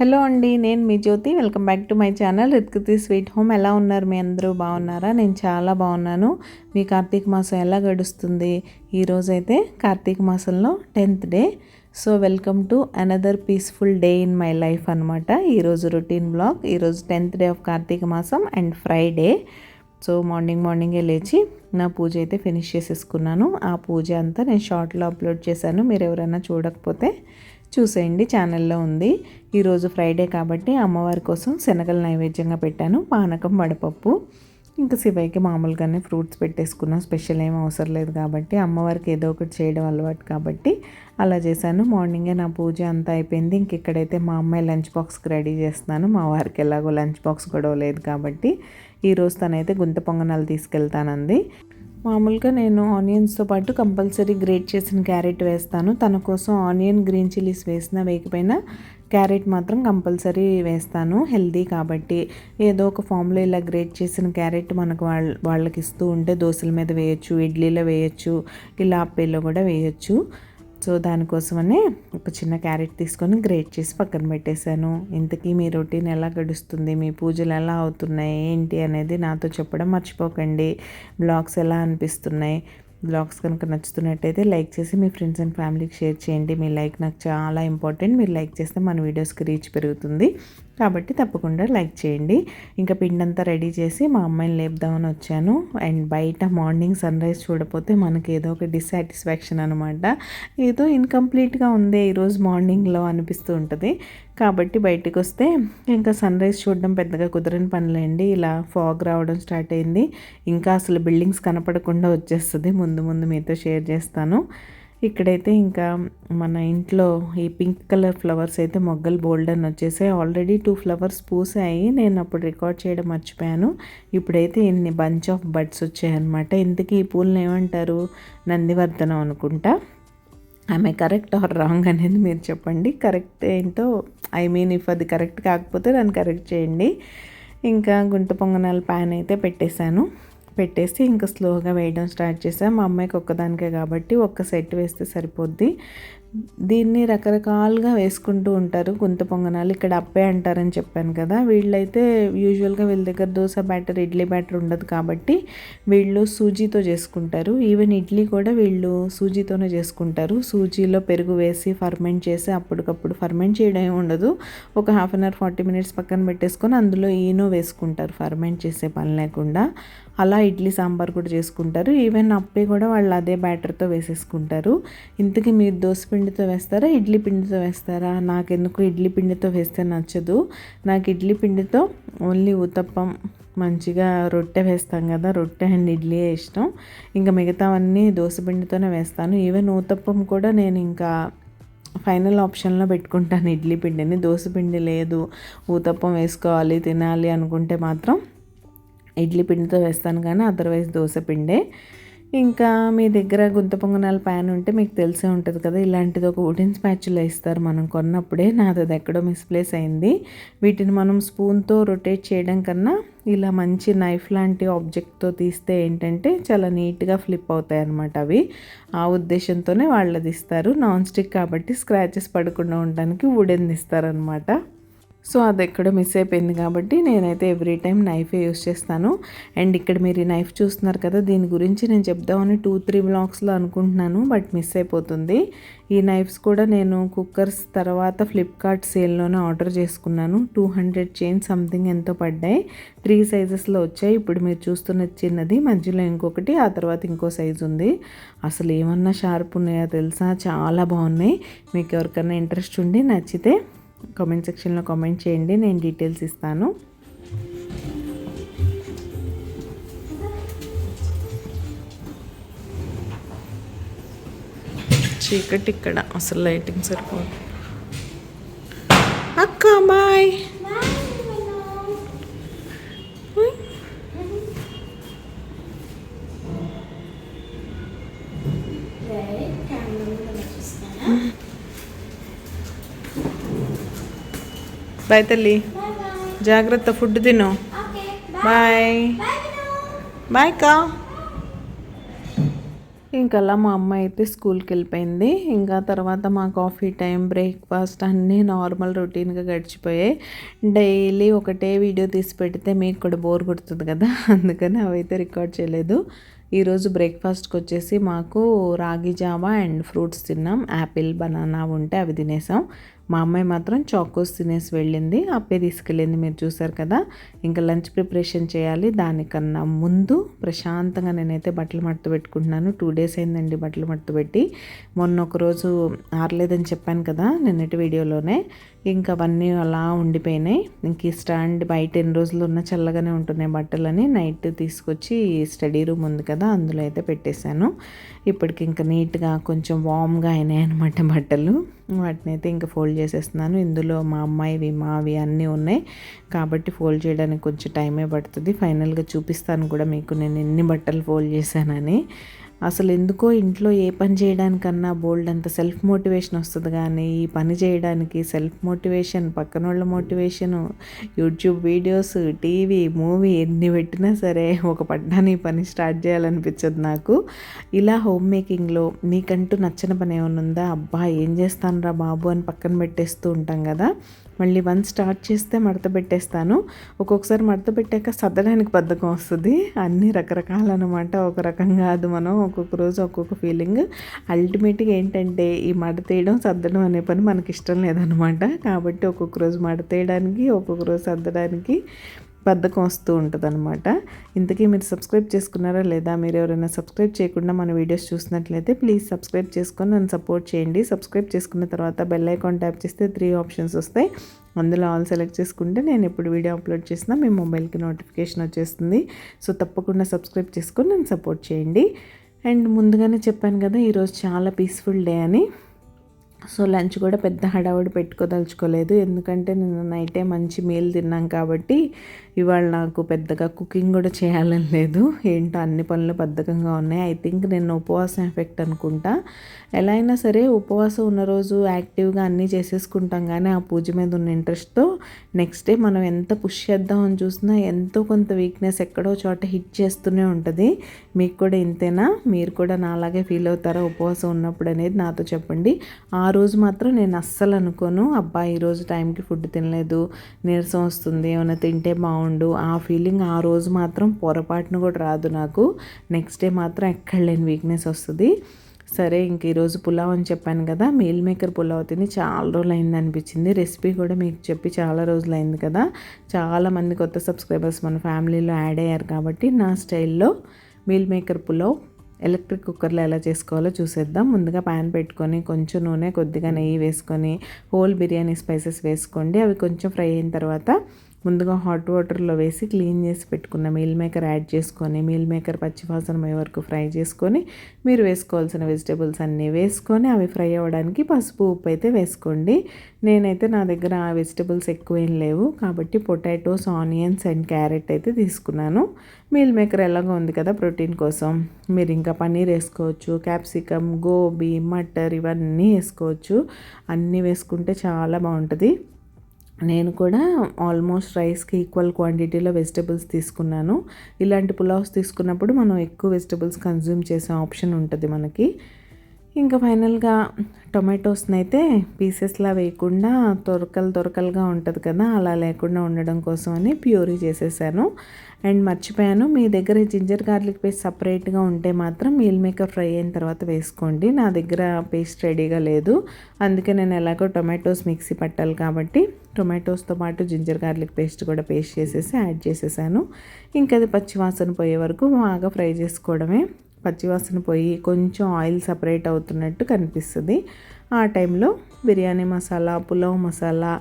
Hello అండి, నేను మీ Jyothi. Welcome back to my channel Rithkruthi Sweet Home. ఎలా ఉన్నారు మీ అందరూ? బాగున్నారా? నేను చాలా బాగున్నాను. మీ కార్తీక మాసం ఎలా గడుస్తుంది? ఈరోజైతే కార్తీక మాసంలో 10th day. So welcome to another peaceful day in my life అనమాట. ఈరోజు రొటీన్ బ్లాగ్. ఈరోజు 10th డే ఆఫ్ కార్తీక మాసం అండ్ ఫ్రైడే. సో మార్నింగే లేచి నా పూజ అయితే ఫినిష్ చేసేసుకున్నాను. ఆ పూజ అంతా నేను షార్ట్లో అప్లోడ్ చేశాను. మీరు ఎవరైనా చూడకపోతే చూసేయండి, ఛానల్లో ఉంది. ఈరోజు ఫ్రైడే కాబట్టి అమ్మవారి కోసం శనగలు నైవేద్యంగా పెట్టాను, పానకం, వడపప్పు. ఇంకా శివయ్యకి మామూలుగానే ఫ్రూట్స్ పెట్టేసుకున్నాం. స్పెషల్ ఏం అవసరం లేదు కాబట్టి అమ్మవారికి ఏదో ఒకటి చేయడం అలవాటు కాబట్టి అలా చేశాను. మార్నింగే నా పూజ అంతా అయిపోయింది. ఇంక ఇక్కడైతే మా అమ్మాయి లంచ్ బాక్స్కి రెడీ చేస్తున్నాను. మా వారికి ఎలాగో లంచ్ బాక్స్ గొడవ లేదు కాబట్టి ఈరోజు తనైతే గుంత పొంగనాలు తీసుకెళ్తానంది. మామూలుగా నేను ఆనియన్స్తో పాటు కంపల్సరీ గ్రేట్ చేసిన క్యారెట్ వేస్తాను. తన కోసం ఆనియన్, గ్రీన్ చిల్లీస్ వేసినా వేయకపోయినా క్యారెట్ మాత్రం కంపల్సరీ వేస్తాను, హెల్దీ కాబట్టి. ఏదో ఒక ఫామ్లో ఇలా గ్రేట్ చేసిన క్యారెట్ మనకు వాళ్ళకి ఇస్తూ ఉంటే దోశల మీద వేయచ్చు, ఇడ్లీలో వేయచ్చు, ఇలా అప్పేలో కూడా వేయచ్చు. సో దానికోసమనే ఒక చిన్న క్యారెట్ తీసుకొని గ్రేట్ చేసి పక్కన పెట్టేశాను. ఇంతకీ మీ రొటీన్ ఎలా గడుస్తుంది, మీ పూజలు ఎలా అవుతున్నాయి ఏంటి అనేది నాతో చెప్పడం మర్చిపోకండి. బ్లాగ్స్ ఎలా అనిపిస్తున్నాయి? బ్లాగ్స్ కనుక నచ్చుతున్నట్టయితే లైక్ చేసి మీ ఫ్రెండ్స్ అండ్ ఫ్యామిలీకి షేర్ చేయండి. మీ లైక్ నాకు చాలా ఇంపార్టెంట్. మీరు లైక్ చేస్తే మన వీడియోస్కి రీచ్ పెరుగుతుంది కాబట్టి తప్పకుండా లైక్ చేయండి. ఇంకా పిండంతా రెడీ చేసి మా అమ్మాయిని లేపుదామని వచ్చాను. అండ్ బయట మార్నింగ్ సన్ రైజ్ చూడపోతే మనకి ఏదో ఒక డిస్సాటిస్ఫాక్షన్ అనమాట. ఏదో ఇన్కంప్లీట్గా ఉంది ఈరోజు మార్నింగ్లో అనిపిస్తూ ఉంటుంది. కాబట్టి బయటకు వస్తే ఇంకా సన్ రైజ్ చూడడం పెద్దగా కుదరని పనులేండి. ఇలా ఫాగ్ రావడం స్టార్ట్ అయింది. ఇంకా అసలు బిల్డింగ్స్ కనపడకుండా వచ్చేస్తుంది. ముందు మీతో షేర్ చేస్తాను. ఇక్కడైతే ఇంకా మన ఇంట్లో ఈ పింక్ కలర్ ఫ్లవర్స్ అయితే మొగ్గలు బోల్డన్ వచ్చేసాయి. ఆల్రెడీ 2 ఫ్లవర్స్ పూసాయి. నేను అప్పుడు రికార్డ్ చేయడం మర్చిపోయాను. ఇప్పుడైతే ఇన్ని బంచ్ ఆఫ్ బడ్స్ వచ్చాయన్నమాట. ఇంతకీ ఈ పూలను ఏమంటారు? నందివర్ధనం అనుకుంటా. ఆమె కరెక్ట్ ఆర్ రాంగ్ అనేది మీరు చెప్పండి. కరెక్ట్ ఏంటో, ఇఫ్ అది కరెక్ట్ కాకపోతే దాన్ని కరెక్ట్ చేయండి. ఇంకా గుంట పొంగనాల ప్యాన్ అయితే పెట్టేసి ఇంకా స్లోగా వేయడం స్టార్ట్ చేసాం. మా అమ్మాయికి ఒక్కదానికే కాబట్టి ఒక్క సెట్ వేస్తే సరిపోద్ది. దీన్ని రకరకాలుగా వేసుకుంటూ ఉంటారు గుంత పొంగనాలు. ఇక్కడ అప్పే అంటారని చెప్పాను కదా. వీళ్ళైతే యూజువల్గా వీళ్ళ దగ్గర దోశ బ్యాటర్, ఇడ్లీ బ్యాటర్ ఉండదు కాబట్టి వీళ్ళు సూజీతో చేసుకుంటారు. ఈవెన్ ఇడ్లీ కూడా వీళ్ళు సూజీతోనే చేసుకుంటారు. సూజీలో పెరుగు వేసి ఫర్మెంట్ చేసి అప్పటికప్పుడు ఫర్మెంట్ చేయడం ఏమి ఉండదు. ఒక 1/2 అవర్ 40 మినిట్స్ పక్కన పెట్టేసుకొని అందులో ఈనో వేసుకుంటారు, ఫర్మెంట్ చేసే పని లేకుండా. అలా ఇడ్లీ సాంబార్ కూడా చేసుకుంటారు. ఈవెన్ అప్పే కూడా వాళ్ళు అదే బ్యాటర్తో వేసేసుకుంటారు. ఇంతకీ మీరు దోశ పిండితో వేస్తారా, ఇడ్లీ పిండితో వేస్తారా? నాకెందుకు ఇడ్లీ పిండితో వేస్తే నచ్చదు. నాకు ఇడ్లీ పిండితో ఓన్లీ ఊతప్పం, మంచిగా రొట్టె వేస్తాం కదా, రొట్టె అండ్ ఇడ్లీయే ఇష్టం. ఇంకా మిగతావన్నీ దోశ పిండితోనే వేస్తాను. ఈవెన్ ఊతప్పం కూడా నేను ఇంకా ఫైనల్ ఆప్షన్లో పెట్టుకుంటాను ఇడ్లీ పిండిని. దోశ పిండి లేదు, ఊతప్పం వేసుకోవాలి, తినాలి అనుకుంటే మాత్రం ఇడ్లీ పిండితో వేస్తాను, కానీ అదర్వైజ్ దోశ పిండే. ఇంకా మీ దగ్గర గుంత పొంగనాల ప్యాన్ ఉంటే మీకు తెలిసే ఉంటుంది కదా. ఇలాంటిది ఒక వుడెన్ స్పాచులా ఇస్తారు మనం కొన్నప్పుడే. నాది అది ఎక్కడో మిస్ప్లేస్ అయింది. వీటిని మనం స్పూన్తో రొటేట్ చేయడం కన్నా ఇలా మంచి నైఫ్ లాంటి ఆబ్జెక్ట్తో తీస్తే ఏంటంటే చాలా నీట్గా ఫ్లిప్ అవుతాయి అన్నమాట అవి. ఆ ఉద్దేశంతోనే వాళ్ళది ఇస్తారు. నాన్ స్టిక్ కాబట్టి స్క్రాచెస్ పడకుండా ఉండడానికి వుడెన్ ఇస్తారనమాట. సో అది ఎక్కడో మిస్ అయిపోయింది కాబట్టి నేనైతే ఎవ్రీ టైం నైఫే యూస్ చేస్తాను. అండ్ ఇక్కడ మీరు ఈ నైఫ్ చూస్తున్నారు కదా, దీని గురించి నేను చెప్దామని 2-3 వ్లాగ్స్లో అనుకుంటున్నాను, బట్ మిస్ అయిపోతుంది. ఈ నైఫ్స్ కూడా నేను కుక్కర్స్ తర్వాత ఫ్లిప్కార్ట్ సేల్లోనే ఆర్డర్ చేసుకున్నాను. 200 చేంజ్ సంథింగ్ ఎంతో పడ్డాయి. 3 సైజెస్లో వచ్చాయి. ఇప్పుడు మీరు చూస్తున్న చిన్నది, మధ్యలో ఇంకొకటి, ఆ తర్వాత ఇంకో సైజు ఉంది. అసలు ఏమన్నా షార్ప్ ఉన్నాయో తెలుసా, చాలా బాగున్నాయి. మీకు ఎవరికైనా ఇంట్రెస్ట్ ఉండి నచ్చితే కామెంట్ సెక్షన్లో కామెంట్ చేయండి, నేను డీటెయిల్స్ ఇస్తాను. చీకటి ఇక్కడ, అసలు లైటింగ్ సరిపోదు. అక్క బాయ్. బాయ్ తల్లి, జాగ్రత్త, ఫుడ్ తిను. బాయ్ బాయ్ కా. ఇంకలా మా అమ్మ అయితే స్కూల్కి వెళ్ళిపోయింది. ఇంకా తర్వాత మా కాఫీ టైం, బ్రేక్ఫాస్ట్ అన్నీ నార్మల్ రొటీన్గా గడిచిపోయాయి. డైలీ ఒకటే వీడియో తీసి పెడితే మీకు కూడా బోర్ కొడుతుంది కదా, అందుకని అవైతే రికార్డ్ చేయలేదు. ఈరోజు బ్రేక్ఫాస్ట్కి వచ్చేసి మాకు రాగి జావా అండ్ ఫ్రూట్స్ తిన్నాం. యాపిల్, బనానా ఉంటే అవి తినేసాం. మా అమ్మాయి మాత్రం చాకోస్ తినేసి వెళ్ళింది, అప్పే తీసుకెళ్ళింది, మీరు చూసారు కదా. ఇంకా లంచ్ ప్రిపరేషన్ చేయాలి. దానికన్నా ముందు ప్రశాంతంగా నేనైతే బట్టలు మడత పెట్టుకుంటున్నాను. 2 days అయిందండి బట్టలు మడత పెట్టి. మొన్న ఒకరోజు ఆరలేదని చెప్పాను కదా నిన్నటి వీడియోలోనే. ఇంకా అవన్నీ అలా ఉండిపోయినాయి. ఇంక ఈ స్టాండ్ బయట ఎన్ని రోజులు ఉన్న చల్లగానే ఉంటున్నాయి బట్టలని నైట్ తీసుకొచ్చి స్టడీ రూమ్ ఉంది కదా, అందులో అయితే పెట్టేశాను. ఇప్పటికి ఇంకా నీట్గా కొంచెం వామ్గా అయినాయి అనమాట బట్టలు. వాటిని అయితే ఇంకా ఫోల్డ్ చేసేస్తున్నాను. ఇందులో మా అమ్మాయివి, మావి అన్నీ ఉన్నాయి కాబట్టి ఫోల్డ్ చేయడానికి కొంచెం టైమే పడుతుంది. ఫైనల్గా చూపిస్తాను కూడా మీకు నేను ఎన్ని బట్టలు ఫోల్డ్ చేశానని. అసలు ఎందుకో ఇంట్లో ఏ పని చేయడానికన్నా బోల్డ్ అంత సెల్ఫ్ మోటివేషన్ వస్తుంది, కానీ ఈ పని చేయడానికి సెల్ఫ్ మోటివేషన్, పక్కన వాళ్ళ motivation, YouTube videos, TV, movie ఎన్ని పెట్టినా సరే ఒక పడ్డాని ఈ పని స్టార్ట్ చేయాలనిపించదు నాకు. ఇలా హోమ్ మేకింగ్లో నీకంటూ నచ్చిన పని ఏమైనా ఉందా, అబ్బా ఏం చేస్తాను రా బాబు అని పక్కన పెట్టేస్తూ ఉంటాం కదా, మళ్ళీ స్టార్ట్ చేస్తే మడత పెట్టేస్తాను. ఒక్కొక్కసారి మడత పెట్టాక సర్దడానికి బద్ధకం వస్తుంది. అన్నీ రకరకాలన్నమాట, ఒక రకం కాదు మనం. ఒక్కొక్క రోజు ఒక్కొక్క ఫీలింగ్. అల్టిమేట్గా ఏంటంటే ఈ మడతేయడం, సర్దడం అనే పని మనకి ఇష్టం లేదనమాట. కాబట్టి ఒక్కొక్క రోజు మడతేయడానికి, ఒక్కొక్క రోజు సర్దడానికి బద్ధకం వస్తూ ఉంటుంది అనమాట. ఇంతకీ మీరు సబ్స్క్రైబ్ చేసుకున్నారా లేదా? మీరు ఎవరైనా సబ్స్క్రైబ్ చేయకుండా మన వీడియోస్ చూసినట్లయితే ప్లీజ్ సబ్స్క్రైబ్ చేసుకొని నన్ను సపోర్ట్ చేయండి. సబ్స్క్రైబ్ చేసుకున్న తర్వాత బెల్ ఐకాన్ ట్యాప్ చేస్తే 3 ఆప్షన్స్ వస్తాయి. అందులో ఆల్ సెలెక్ట్ చేసుకుంటే నేను ఎప్పుడు వీడియో అప్లోడ్ చేసినా మీ మొబైల్కి నోటిఫికేషన్ వచ్చేస్తుంది. సో తప్పకుండా సబ్స్క్రైబ్ చేసుకొని నన్ను సపోర్ట్ చేయండి. అండ్ ముందుగానే చెప్పాను కదా ఈరోజు చాలా పీస్ఫుల్ డే అని. సో లంచ్ కూడా పెద్ద హడావుడి పెట్టుకోదలుచుకోలేదు, ఎందుకంటే నేను నైటే మంచి మీల్ తిన్నాం కాబట్టి ఇవాళ నాకు పెద్దగా కుకింగ్ కూడా చేయాలని లేదు. ఏంటో అన్ని పనులు బద్ధకంగా ఉన్నాయి. ఐ థింక్ నేను ఉపవాసం ఎఫెక్ట్ అనుకుంటా. ఎలా అయినా సరే ఉపవాసం ఉన్న రోజు యాక్టివ్గా అన్నీ చేసేసుకుంటాం, కానీ ఆ పూజ మీద ఉన్న ఇంట్రెస్ట్తో నెక్స్ట్ డే మనం ఎంత పుష్ చేద్దామని చూసినా ఎంతో కొంత వీక్నెస్ ఎక్కడో చోట హిట్ చేస్తూనే ఉంటుంది. మీకు కూడా ఇంతేనా? మీరు కూడా నాలాగే ఫీల్ అవుతారా ఉపవాసం ఉన్నప్పుడు అనేది నాతో చెప్పండి. ఆ రోజు మాత్రం నేను అస్సలు అనుకోను, అబ్బా ఈరోజు టైంకి ఫుడ్ తినలేదు, నీరసం వస్తుంది, ఏమైనా తింటే బాగుండు, ఆ ఫీలింగ్ ఆ రోజు మాత్రం పొరపాటును కూడా రాదు నాకు. నెక్స్ట్ డే మాత్రం ఎక్కడ లేని వీక్నెస్ వస్తుంది. సరే ఇంక ఈరోజు పులావ్ అని చెప్పాను కదా, మీల్ మేకర్ పులావ్ తిని చాలా రోజులు అయింది అనిపించింది. రెసిపీ కూడా మీకు చెప్పి చాలా రోజులు అయింది కదా. చాలామంది కొత్త సబ్స్క్రైబర్స్ మన ఫ్యామిలీలో యాడ్ అయ్యారు కాబట్టి నా స్టైల్లో మీల్ మేకర్ పులావ్ ఎలక్ట్రిక్ కుక్కర్లో ఎలా చేసుకోవాలో చూసేద్దాం. ముందుగా ప్యాన్ పెట్టుకొని కొంచెం నూనె, కొద్దిగా నెయ్యి వేసుకొని హోల్ బిర్యానీ స్పైసెస్ వేసుకోండి. అవి కొంచెం ఫ్రై అయిన తర్వాత ముందుగా హాట్ వాటర్లో వేసి క్లీన్ చేసి పెట్టుకున్న మీల్ మేకర్ యాడ్ చేసుకొని మీల్ మేకర్ పచ్చివాసన పోయే వరకు ఫ్రై చేసుకొని మీరు వేసుకోవాల్సిన వెజిటేబుల్స్ అన్నీ వేసుకొని అవి ఫ్రై అవ్వడానికి పసుపు, ఉప్పు అయితే వేసుకోండి. నేనైతే నా దగ్గర ఆ వెజిటేబుల్స్ ఎక్కువ ఏం లేవు కాబట్టి పొటాటోస్, ఆనియన్స్ అండ్ క్యారెట్ అయితే తీసుకున్నాను. మీల్ మేకర్ ఎలాగో ఉంది కదా ప్రోటీన్ కోసం. మీరు ఇంకా పన్నీర్ వేసుకోవచ్చు, క్యాప్సికమ్, గోబీ, మటర్ ఇవన్నీ వేసుకోవచ్చు. అన్నీ వేసుకుంటే చాలా బాగుంటుంది. నేను కూడా ఆల్మోస్ట్ రైస్కి ఈక్వల్ క్వాంటిటీలో వెజిటబుల్స్ తీసుకున్నాను. ఇలాంటి పులావ్స్ తీసుకున్నప్పుడు మనం ఎక్కువ వెజిటబుల్స్ కన్జ్యూమ్ చేసే ఆప్షన్ ఉంటుంది మనకి. ఇంకా ఫైనల్గా టొమాటోస్ని అయితే పీసెస్లా వేయకుండా తొరకలుగా ఉంటుంది కదా, అలా లేకుండా ఉండడం కోసం అని ప్యూరీ చేసేసాను. అండ్ మర్చిపోయాను, మీ దగ్గర జింజర్ గార్లిక్ పేస్ట్ సపరేట్గా ఉంటే మాత్రం మీల్ మేకర్ ఫ్రై అయిన తర్వాత వేసుకోండి. నా దగ్గర పేస్ట్ రెడీగా లేదు, అందుకే నేను ఎలాగో టొమాటోస్ మిక్సీ పట్టాలి కాబట్టి టొమాటోస్తో పాటు జింజర్ గార్లిక్ పేస్ట్ కూడా పేస్ట్ చేసేసి యాడ్ చేసేసాను. ఇంకా అది పచ్చివాసన పోయే వరకు బాగా ఫ్రై చేసుకోవడమే. పచ్చివాసన పోయి కొంచెం ఆయిల్ సపరేట్ అవుతున్నట్టు కనిపిస్తుంది. ఆ టైంలో బిర్యానీ మసాలా, పులావ్ మసాలా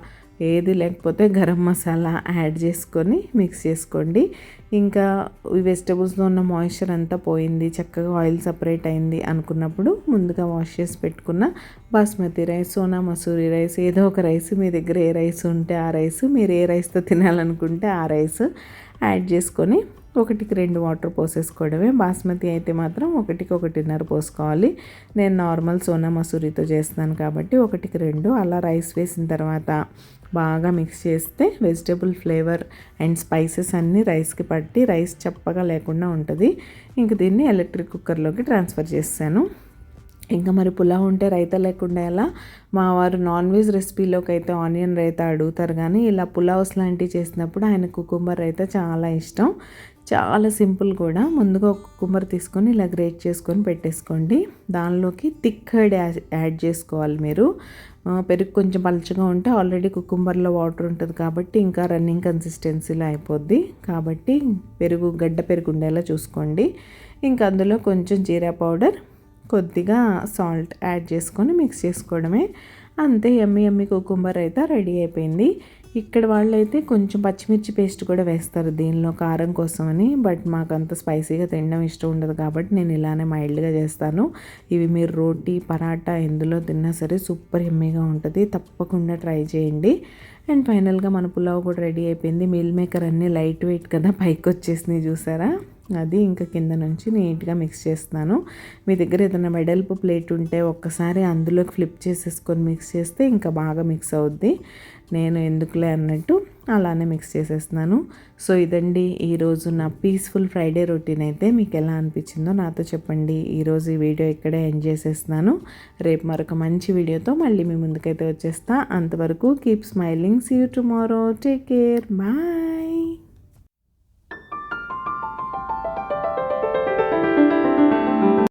ఏది లేకపోతే గరం మసాలా యాడ్ చేసుకొని మిక్స్ చేసుకోండి. ఇంకా ఈ వెజిటబుల్స్లో ఉన్న మాయిశ్చర్ అంతా పోయింది, చక్కగా ఆయిల్ సపరేట్ అయింది అనుకున్నప్పుడు ముందుగా వాష్ చేసి పెట్టుకున్న బాస్మతి రైస్, సోనా మసూరి రైస్, ఏదో ఒక రైస్, మీ దగ్గర ఏ రైస్ ఉంటే ఆ రైస్, మీరు ఏ రైస్తో తినాలనుకుంటే ఆ రైస్ యాడ్ చేసుకొని 1కి 2 వాటర్ పోసేసుకోవడమే. బాస్మతి అయితే మాత్రం 1కి 1.5 పోసుకోవాలి. నేను నార్మల్ సోనా మసూరితో చేస్తున్నాను కాబట్టి 1కి 2 అలా రైస్ వేసిన తర్వాత బాగా మిక్స్ చేస్తే వెజిటబుల్ ఫ్లేవర్ అండ్ స్పైసెస్ అన్నీ రైస్కి పట్టి రైస్ చప్పగా లేకుండా ఉంటుంది. ఇంక దీన్ని ఎలక్ట్రిక్ కుక్కర్లోకి ట్రాన్స్ఫర్ చేస్తాను. ఇంకా మరి పులావ్ ఉంటే రైతా లేకుండా ఎలా? మా వారు నాన్ వెజ్ రెసిపీలోకి అయితే ఆనియన్ రైతా అడుగుతారు, కానీ ఇలా పులావ్స్ లాంటివి చేసినప్పుడు ఆయన కుకుంబర్ రైతా చాలా ఇష్టం. చాలా సింపుల్ కూడా. ముందుగా ఒక కుకుంబర్ తీసుకొని ఇలా గ్రేట్ చేసుకొని పెట్టేసుకోండి. దానిలోకి థిక్ కర్డ్ యాడ్ చేసుకోవాలి మీరు. పెరుగు కొంచెం పలుచగా ఉంటే ఆల్రెడీ కుకుంబర్లో వాటర్ ఉంటుంది కాబట్టి ఇంకా రన్నింగ్ కన్సిస్టెన్సీలో అయిపోద్ది. కాబట్టి గడ్డ పెరుగు ఉండేలా చూసుకోండి. ఇంకా అందులో కొంచెం జీరా పౌడర్, కొద్దిగా సాల్ట్ యాడ్ చేసుకొని మిక్స్ చేసుకోవడమే. అంతే, యమ్మీ కుకుంబర్ అయితే రెడీ అయిపోయింది. ఇక్కడ వాళ్ళైతే కొంచెం పచ్చిమిర్చి పేస్ట్ కూడా వేస్తారు దీనిలో కారం కోసమని, బట్ మాకు అంత స్పైసీగా తినడం ఇష్టం ఉండదు కాబట్టి నేను ఇలానే మైల్డ్గా చేస్తాను. ఇవి మీరు రోటీ, పరాటా ఎందులో తిన్నా సరే సూపర్ యమ్మీగా ఉంటుంది, తప్పకుండా ట్రై చేయండి. అండ్ ఫైనల్గా మన పులావ్ కూడా రెడీ అయిపోయింది. మీల్ మేకర్ అన్నీ లైట్ వెయిట్ కదా, పైకి వచ్చేసినాయి చూసారా, అది ఇంకా కింద నుంచి నీట్గా మిక్స్ చేస్తున్నాను. మీ దగ్గర ఏదైనా వెడల్పు ప్లేట్ ఉంటే ఒక్కసారి అందులోకి ఫ్లిప్ చేసేసుకొని మిక్స్ చేస్తే ఇంకా బాగా మిక్స్ అవుద్ది. నేను ఎందుకులే అన్నట్టు అలానే మిక్స్ చేసేస్తున్నాను. సో ఇదండి ఈరోజు నా పీస్ఫుల్ ఫ్రైడే రొటీన్. అయితే మీకు ఎలా అనిపించిందో నాతో చెప్పండి. ఈరోజు ఈ వీడియో ఇక్కడే ఎండ్ చేసేస్తున్నాను. రేపు మరొక మంచి వీడియోతో మళ్ళీ మీ ముందుకైతే వచ్చేస్తా. అంతవరకు keep smiling. See you tomorrow. Take care. Bye.